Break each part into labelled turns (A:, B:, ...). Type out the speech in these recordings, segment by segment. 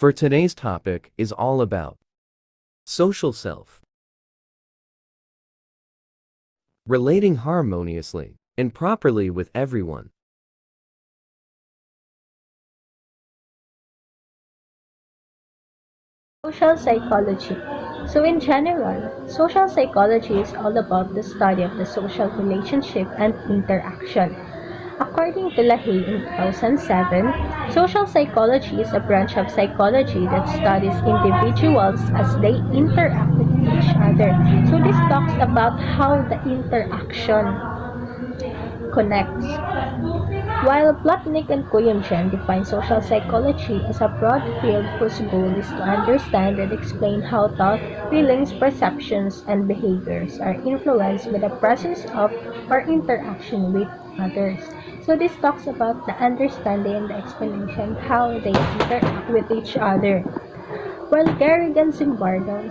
A: For today's topic is all about social self, relating harmoniously and properly with everyone.
B: Social psychology. So, in general, social psychology is all about the study of the social relationship and interaction. According to Lahey in 2007, social psychology is a branch of psychology that studies individuals as they interact with each other. So, this talks about how the interaction connects. While Plotnik and Kuyumchen define social psychology as a broad field whose goal is to understand and explain how thought, feelings, perceptions, and behaviors are influenced by the presence of or interaction with others. So this talks about the understanding and the explanation how they interact with each other. While Garrigan Zimbardo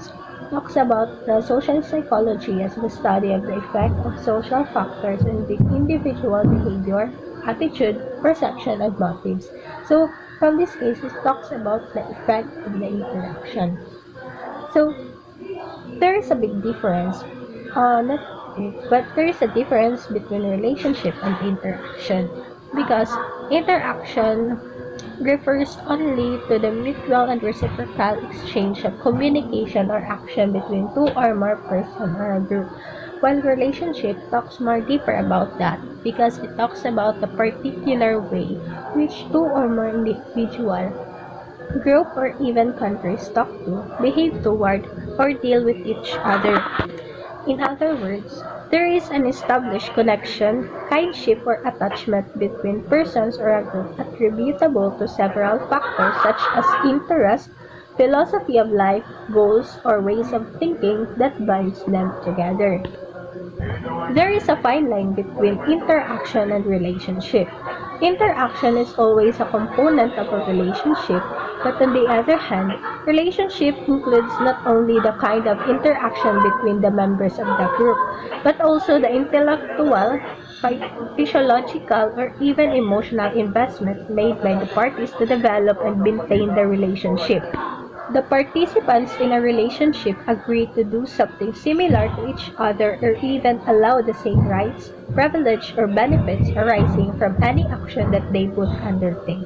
B: talks about the social psychology as the study of the effect of social factors in the individual behavior, attitude, perception, and motives. So, from this case, it talks about the effect of the interaction. So, there is a big difference. Not big, but there is a difference between relationship and interaction because interaction refers only to the mutual and reciprocal exchange of communication or action between two or more persons or a group, while relationship talks more deeper about that because it talks about the particular way which two or more individual, group, or even countries talk to, behave toward, or deal with each other. In other words, there is an established connection, kinship, or attachment between persons or a group attributable to several factors such as interest, philosophy of life, goals, or ways of thinking that binds them together. There is a fine line between interaction and relationship. Interaction is always a component of a relationship, but on the other hand, relationship includes not only the kind of interaction between the members of the group, but also the intellectual, physiological, or even emotional investment made by the parties to develop and maintain the relationship. The participants in a relationship agree to do something similar to each other or even allow the same rights, privilege, or benefits arising from any action that they would undertake.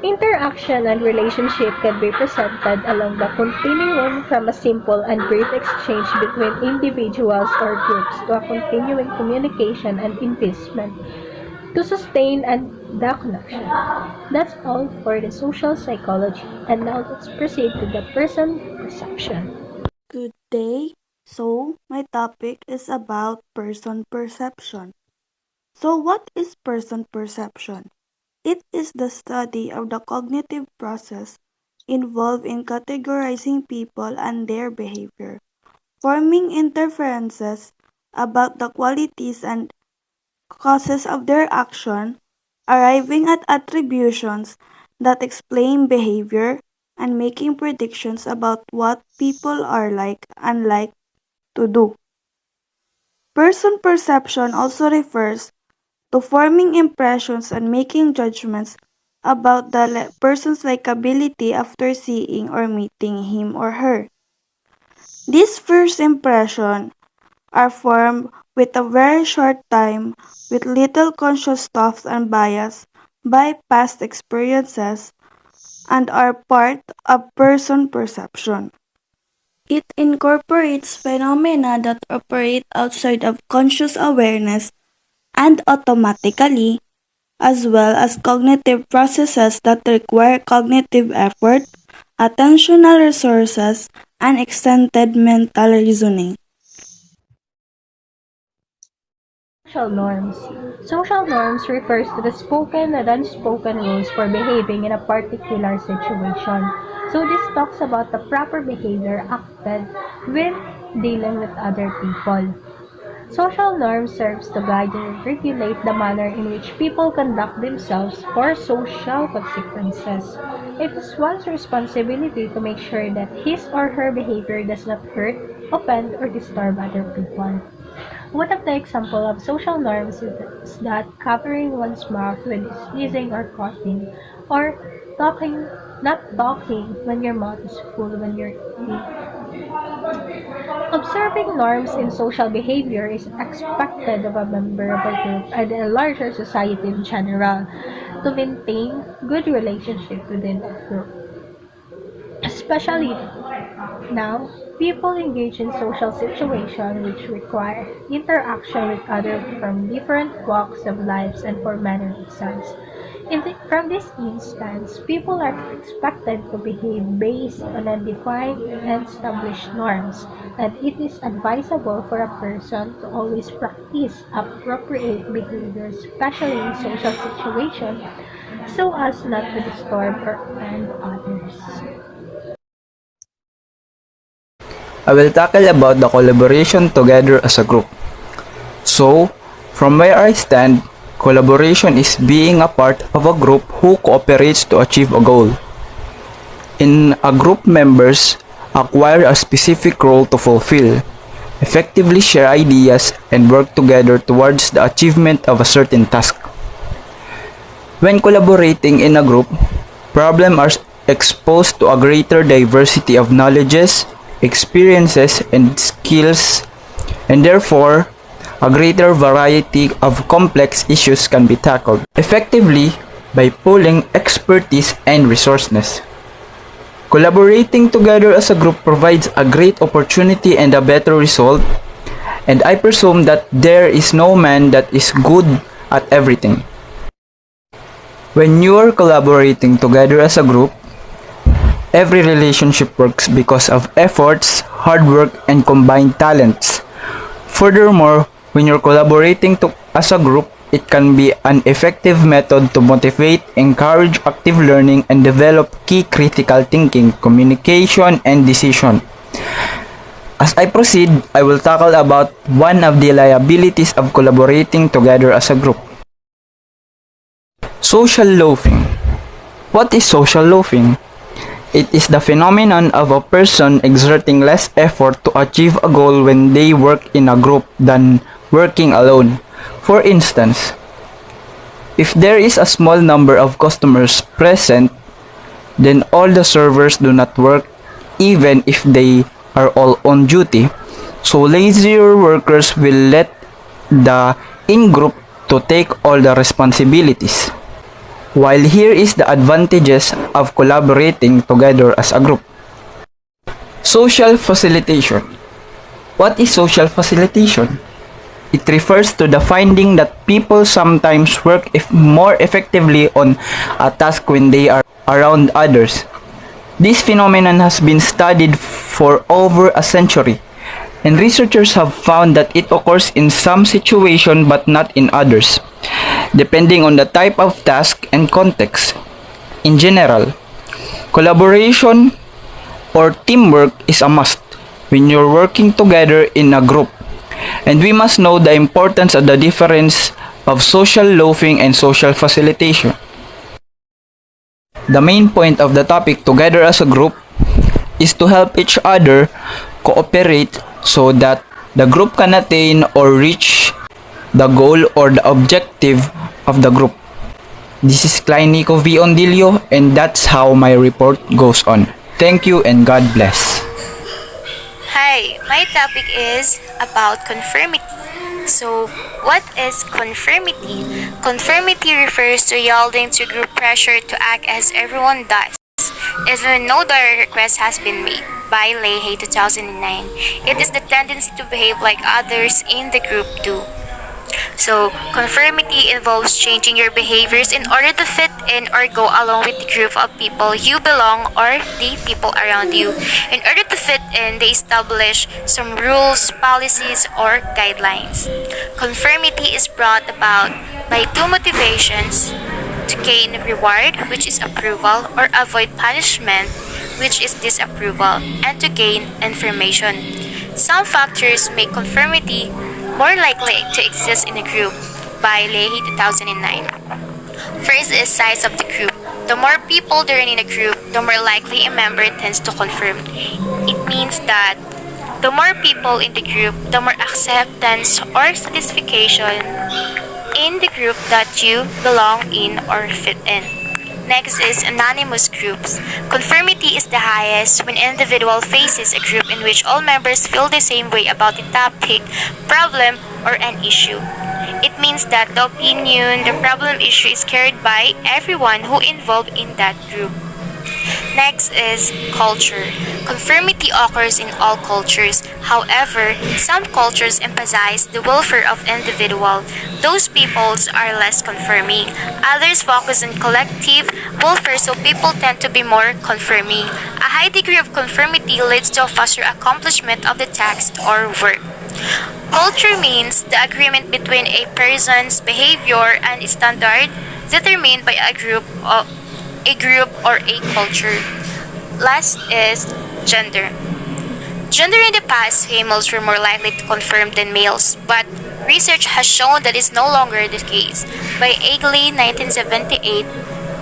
B: Interaction and relationship can be presented along the continuum from a simple and brief exchange between individuals or groups to a continuing communication and investment to sustain and the connection. That's all for the social psychology. And now let's proceed to the person perception.
C: Good day. So, my topic is about person perception. So, what is person perception? It is the study of the cognitive process involved in categorizing people and their behavior, forming inferences about the qualities and causes of their action, arriving at attributions that explain behavior, and making predictions about what people are like and like to do. Person perception also refers to forming impressions and making judgments about the person's likability after seeing or meeting him or her. These first impressions are formed with a very short time with little conscious thought and bias by past experiences and are part of person perception. It incorporates phenomena that operate outside of conscious awareness and automatically, as well as cognitive processes that require cognitive effort, attentional resources, and extended mental reasoning.
B: Social norms. Social norms refers to the spoken and unspoken rules for behaving in a particular situation. So this talks about the proper behavior acted with dealing with other people. Social norms serves to guide and regulate the manner in which people conduct themselves for social consequences. It is one's responsibility to make sure that his or her behavior does not hurt, offend, or disturb other people. One of the examples of social norms is that covering one's mouth when sneezing or coughing, or talking, not talking when your mouth is full when you're eating. Observing norms in social behavior is expected of a member of a group and a larger society in general to maintain good relationship within a group. Especially now, people engage in social situations which require interaction with others from different walks of lives and for many reasons. From this instance, people are expected to behave based on undefined and established norms, and it is advisable for a person to always practice appropriate behavior, especially in social situations, so as not to disturb or offend others.
D: I will tackle about the collaboration together as a group. So, from where I stand, collaboration is being a part of a group who cooperates to achieve a goal. In a group, members acquire a specific role to fulfill, effectively share ideas, and work together towards the achievement of a certain task. When collaborating in a group, problems are exposed to a greater diversity of knowledges, experiences, and skills, and therefore, a greater variety of complex issues can be tackled effectively by pooling expertise and resourcefulness. Collaborating together as a group provides a great opportunity and a better result, and I presume that there is no man that is good at everything. When you are collaborating together as a group, every relationship works because of efforts, hard work, and combined talents. Furthermore, when you're collaborating as a group, it can be an effective method to motivate, encourage active learning, and develop key critical thinking, communication, and decision. As I proceed, I will tackle about one of the liabilities of collaborating together as a group. Social loafing. What is social loafing? It is the phenomenon of a person exerting less effort to achieve a goal when they work in a group than working alone. For instance, if there is a small number of customers present, then all the servers do not work even if they are all on duty. So lazier workers will let the in-group to take all the responsibilities. While here is the advantages of collaborating together as a group. Social facilitation. What is social facilitation? It refers to the finding that people sometimes work more effectively on a task when they are around others. This phenomenon has been studied for over a century, and researchers have found that it occurs in some situations but not in others, depending on the type of task and context. In general, collaboration or teamwork is a must when you're working together in a group, and we must know the importance of the difference of social loafing and social facilitation. The main point of the topic together as a group is to help each other cooperate so that the group can attain or reach the goal or the objective of the group. This is Klein Nico V. Ondilio, and that's how my report goes on. Thank you and God bless.
E: Hi, my topic is about conformity. So, what is conformity? Conformity refers to yielding to group pressure to act as everyone does, even when no direct request has been made. By Leahy 2009. It is the tendency to behave like others in the group do. So, conformity involves changing your behaviors in order to fit in or go along with the group of people you belong or the people around you. In order to fit in, they establish some rules, policies, or guidelines. Conformity is brought about by two motivations: to gain reward, which is approval, or avoid punishment, which is disapproval, and to gain information. Some factors make conformity more likely to exist in a group. By Leahy 2009. First is size of the group. The more people there are in a group, the more likely a member tends to conform. It means that the more people in the group, the more acceptance or satisfaction in the group that you belong in or fit in. Next is anonymous groups. Conformity is the highest when an individual faces a group in which all members feel the same way about the topic, problem, or an issue. It means that the opinion, the problem issue is carried by everyone who involved in that group. Next is culture. Conformity occurs in all cultures. However, some cultures emphasize the welfare of individual. Those peoples are less conforming. Others focus on collective welfare, so people tend to be more conforming. A high degree of conformity leads to a faster accomplishment of the task or work. Culture means the agreement between a person's behavior and standard determined by a group or a culture. Last is gender. Gender in the past, females were more likely to conform than males, but research has shown that is no longer the case. By Egley 1978,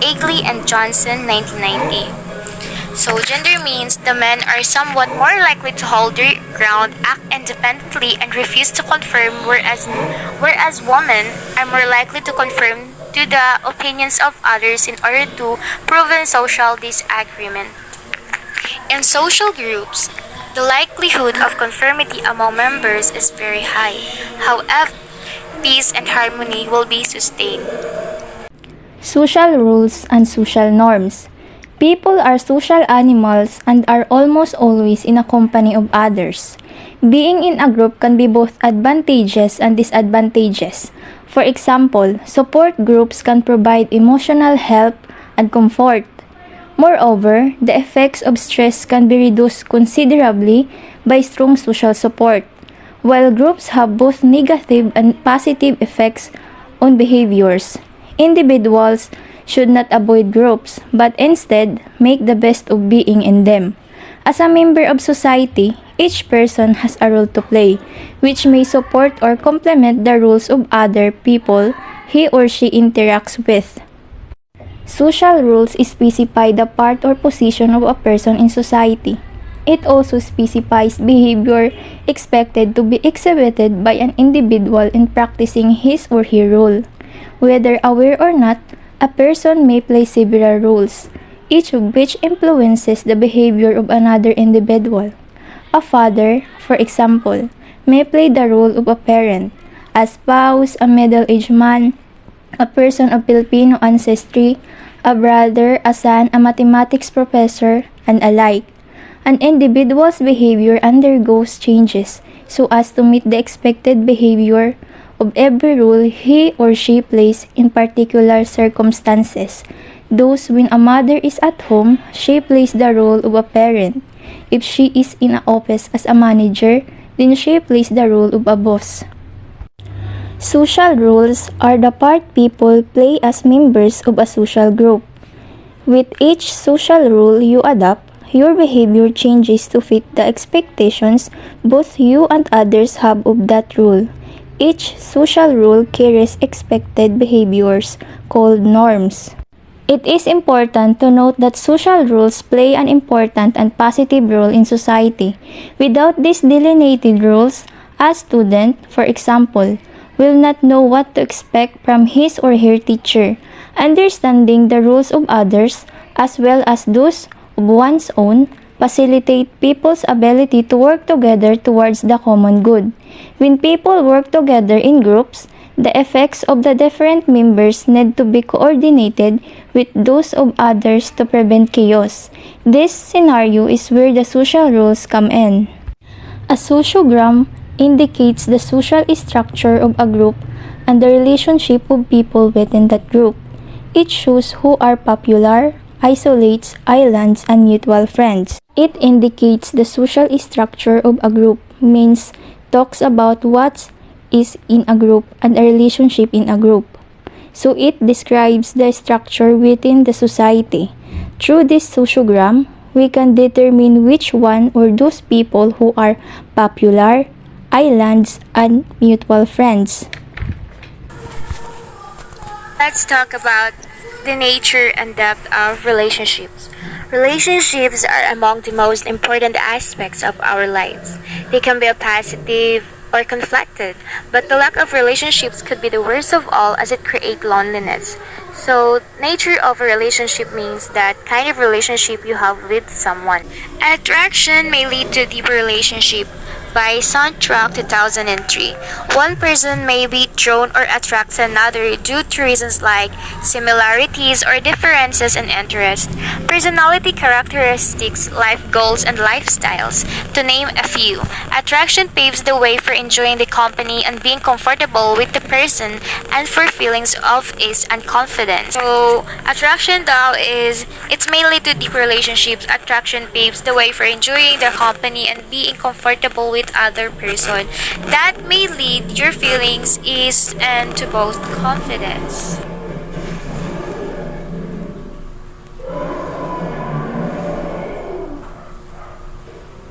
E: Egley and Johnson 1990. So gender means the men are somewhat more likely to hold their ground, act independently, and refuse to conform, whereas women are more likely to conform to the opinions of others in order to prove social disagreement. In social groups, the likelihood of conformity among members is very high. However, peace and harmony will be sustained.
F: Social rules and social norms. People are social animals and are almost always in a company of others. Being in a group can be both advantageous and disadvantageous. For example, support groups can provide emotional help and comfort. Moreover, the effects of stress can be reduced considerably by strong social support. While groups have both negative and positive effects on behaviors, individuals should not avoid groups, but instead make the best of being in them. As a member of society, each person has a role to play, which may support or complement the roles of other people he or she interacts with. Social rules specify the part or position of a person in society. It also specifies behavior expected to be exhibited by an individual in practicing his or her role. Whether aware or not, a person may play several roles, each of which influences the behavior of another individual. A father, for example, may play the role of a parent, a spouse, a middle-aged man, a person of Filipino ancestry, a brother, a son, a mathematics professor, and alike. An individual's behavior undergoes changes so as to meet the expected behavior of every role he or she plays in particular circumstances. Thus, when a mother is at home, she plays the role of a parent. If she is in an office as a manager, then she plays the role of a boss. Social rules are the part people play as members of a social group. With each social rule you adopt, your behavior changes to fit the expectations both you and others have of that rule. Each social rule carries expected behaviors called norms. It is important to note that social rules play an important and positive role in society. Without these delineated rules, a student, for example, will not know what to expect from his or her teacher. Understanding the rules of others, as well as those of one's own, facilitate people's ability to work together towards the common good. When people work together in groups, the effects of the different members need to be coordinated with those of others to prevent chaos. This scenario is where the social rules come in. A sociogram indicates the social structure of a group and the relationship of people within that group. It shows who are popular, isolates, islands, and mutual friends. It indicates the social structure of a group, means talks about what is in a group and a relationship in a group. So it describes the structure within the society. Through this sociogram, we can determine which one or those people who are popular, islands, and mutual friends.
E: Let's talk about the nature and depth of relationships. Relationships are among the most important aspects of our lives. They can be a positive or conflicted, but the lack of relationships could be the worst of all as it creates loneliness. So So, nature of a relationship means that kind of relationship you have with someone. Attraction may lead to deeper relationship. By Soundtrack 2003, one person may be drawn or attract another due to reasons like similarities or differences in interest, personality characteristics, life goals, and lifestyles, to name a few. Attraction paves the way for enjoying the company and being comfortable with the person and for feelings of ease and confidence. So, attraction daw is, it's mainly to deep relationships. Attraction paves the way for enjoying the company and being comfortable with other person. That may lead your feelings ease and to both confidence.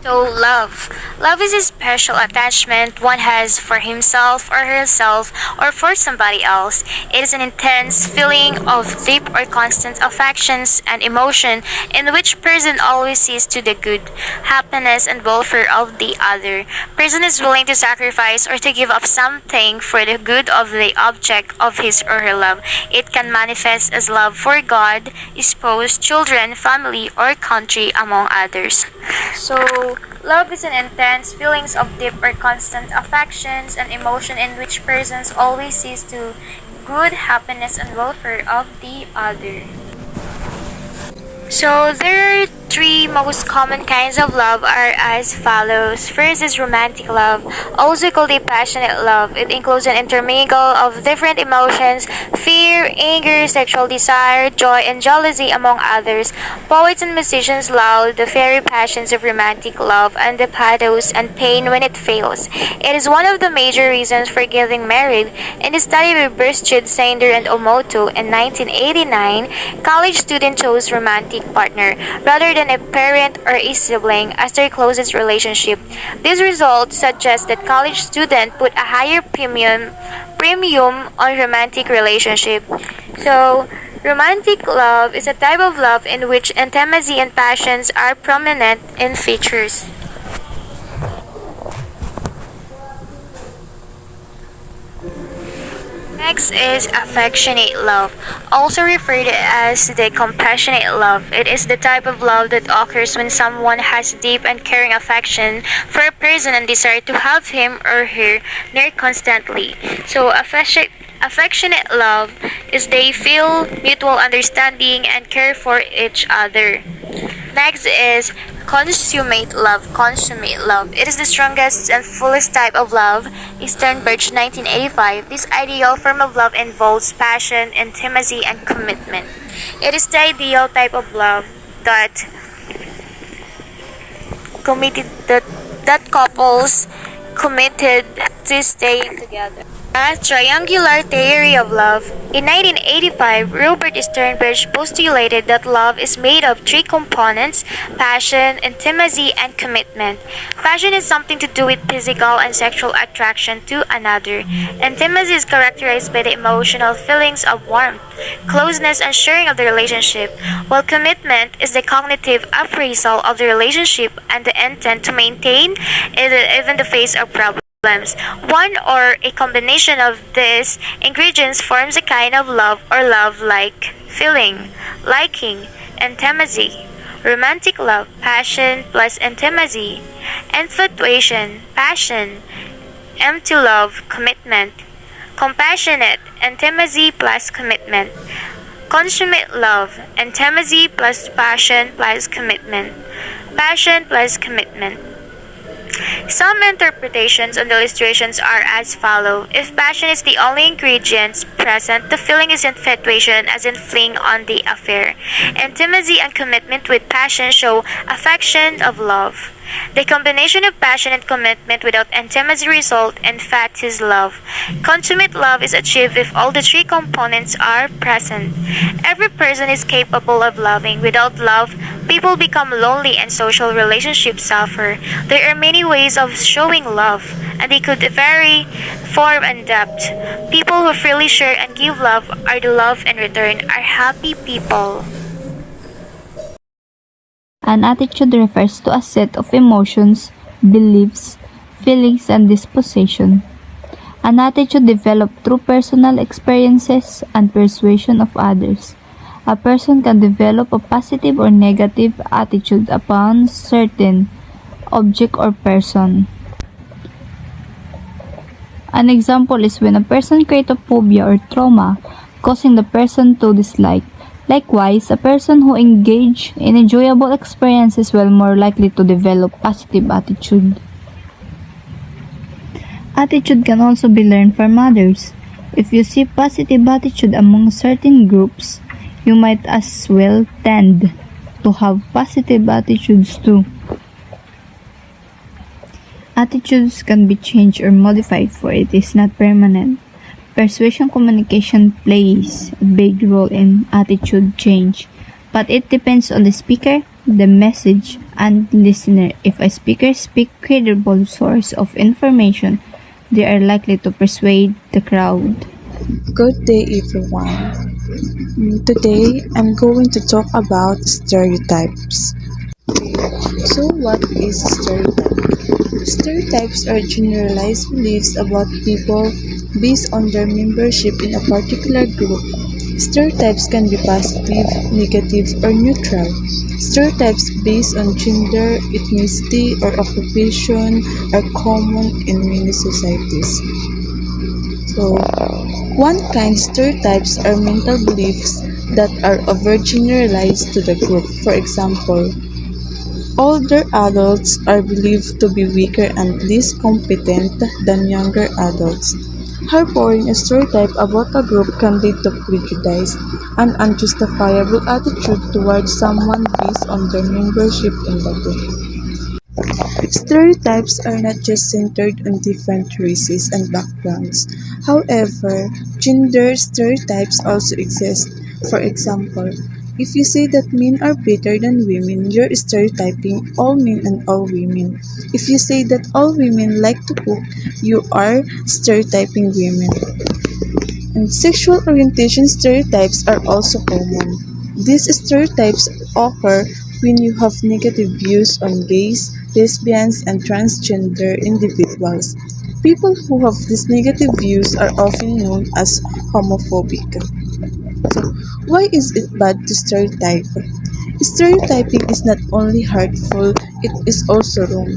E: So, love. Love is a special attachment one has for himself or herself or for somebody else. It is an intense feeling of deep or constant affections and emotion in which person always sees to the good, happiness, and welfare of the other. Person is willing to sacrifice or to give up something for the good of the object of his or her love. It can manifest as love for God, spouse, children, family, or country, among others. So, love is an intense feelings of deep or constant affections and emotion in which persons always sees to good, happiness, and welfare of the other. So there are three most common kinds of love are as follows. First is romantic love, also called a passionate love. It includes an intermingle of different emotions, fear, anger, sexual desire, joy, and jealousy, among others. Poets and musicians laud the fairy passions of romantic love and the pathos and pain when it fails. It is one of the major reasons for getting married. In the study by Burstrid, Sander, and Omoto in 1989, college students chose romantic partner rather than a parent or a sibling as their closest relationship. These results suggest that college students put a higher premium on romantic relationship. So, romantic love is a type of love in which intimacy and passions are prominent in features. Next is affectionate love, also referred as the compassionate love. It is the type of love that occurs when someone has deep and caring affection for a person and desire to have him or her near constantly. So affectionate love is they feel mutual understanding and care for each other. Next is consummate love. Consummate love. It is the strongest and fullest type of love. Sternberg, 1985. This ideal form of love involves passion, intimacy, and commitment. It is the ideal type of love that that couples committed to staying together. A triangular theory of love. In 1985, Robert Sternberg postulated that love is made of three components: passion, intimacy, and commitment. Passion is something to do with physical and sexual attraction to another. Intimacy is characterized by the emotional feelings of warmth, closeness, and sharing of the relationship, while commitment is the cognitive appraisal of the relationship and the intent to maintain it even in the face of problems. One or a combination of these ingredients forms a kind of love or love-like feeling, liking, intimacy. Romantic love, passion plus intimacy. Infatuation, passion. Empty love, commitment. Compassionate, intimacy plus commitment. Consummate love, intimacy plus passion plus commitment. Passion plus commitment. Some interpretations on the illustrations are as follow. If passion is the only ingredient present, the feeling is infatuation, as in fling on the affair. Intimacy and commitment with passion show affection of love. The combination of passion and commitment without intimacy result in fatuous love. Consummate love is achieved if all the three components are present. Every person is capable of loving. Without love, people become lonely and social relationships suffer. There are many ways of showing love, and they could vary form and depth. People who freely share and give love are the love in return are happy people.
F: An attitude refers to a set of emotions, beliefs, feelings, and disposition. An attitude developed through personal experiences and persuasion of others. A person can develop a positive or negative attitude upon certain object or person. An example is when a person creates a phobia or trauma, causing the person to dislike. Likewise, a person who engage in enjoyable experiences will more likely to develop positive attitude. Attitude can also be learned from others. If you see positive attitude among certain groups, you might as well tend to have positive attitudes too. Attitudes can be changed or modified, for it is not permanent. Persuasion communication plays a big role in attitude change, but it depends on the speaker, the message, and the listener. If a speaker speaks credible source of information, they are likely to persuade the crowd.
G: Good day, everyone. Today, I'm going to talk about stereotypes. So, what is a stereotype? Stereotypes are generalized beliefs about people based on their membership in a particular group. Stereotypes can be positive, negative, or neutral. Stereotypes based on gender, ethnicity, or occupation are common in many societies. So, one kind stereotypes are mental beliefs that are over-generalized to the group. For example, older adults are believed to be weaker and less competent than younger adults. Harboring a stereotype about a group can lead to prejudice, an unjustifiable attitude towards someone based on their membership in the group. Stereotypes are not just centered on different races and backgrounds. However, gender stereotypes also exist. For example, if you say that men are better than women, you're stereotyping all men and all women. If you say that all women like to cook, you are stereotyping women. And sexual orientation stereotypes are also common. These stereotypes occur when you have negative views on gays, lesbians, and transgender individuals. People who have these negative views are often known as homophobic. So, why is it bad to stereotype? Stereotyping is not only hurtful, it is also wrong.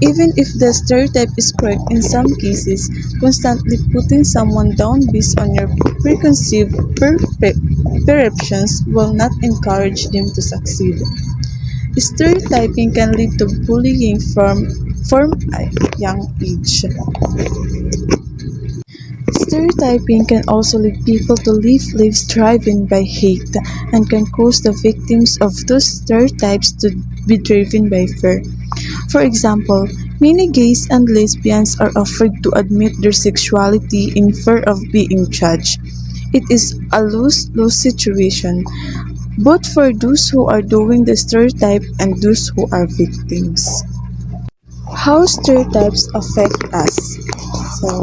G: Even if the stereotype is correct in some cases, constantly putting someone down based on your preconceived perceptions will not encourage them to succeed. Stereotyping can lead to bullying from a young age. Stereotyping can also lead people to live lives driven by hate and can cause the victims of those stereotypes to be driven by fear. For example, many gays and lesbians are afraid to admit their sexuality in fear of being judged. It is a lose-lose situation, both for those who are doing the stereotype and those who are victims. How stereotypes affect us? So,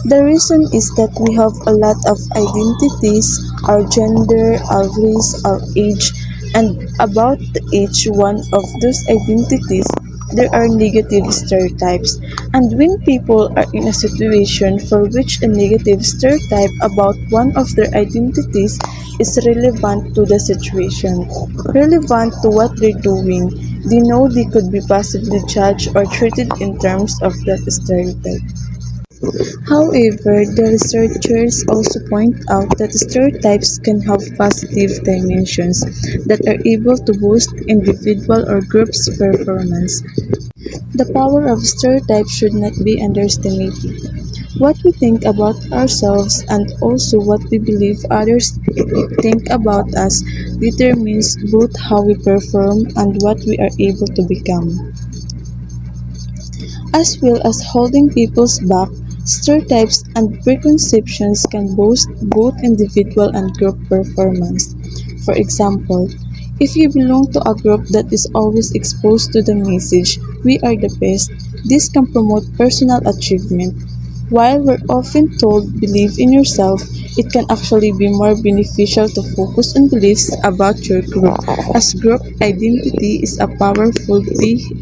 G: the reason is that we have a lot of identities, our gender, our race, our age, and about each one of those identities, there are negative stereotypes. And when people are in a situation for which a negative stereotype about one of their identities is relevant to the situation, relevant to what they're doing, they know they could be possibly judged or treated in terms of that stereotype. However, the researchers also point out that stereotypes can have positive dimensions that are able to boost individual or groups' performance. The power of stereotypes should not be underestimated. What we think about ourselves and also what we believe others think about us determines both how we perform and what we are able to become. As well as holding people's back, stereotypes and preconceptions can boost both individual and group performance. For example, if you belong to a group that is always exposed to the message, "we are the best," this can promote personal achievement. While we're often told believe in yourself, it can actually be more beneficial to focus on beliefs about your group, as group identity is a powerful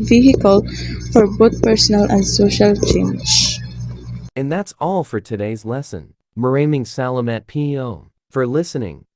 G: vehicle for both personal and social change.
A: And that's all for today's lesson. Maraming salamat po for listening.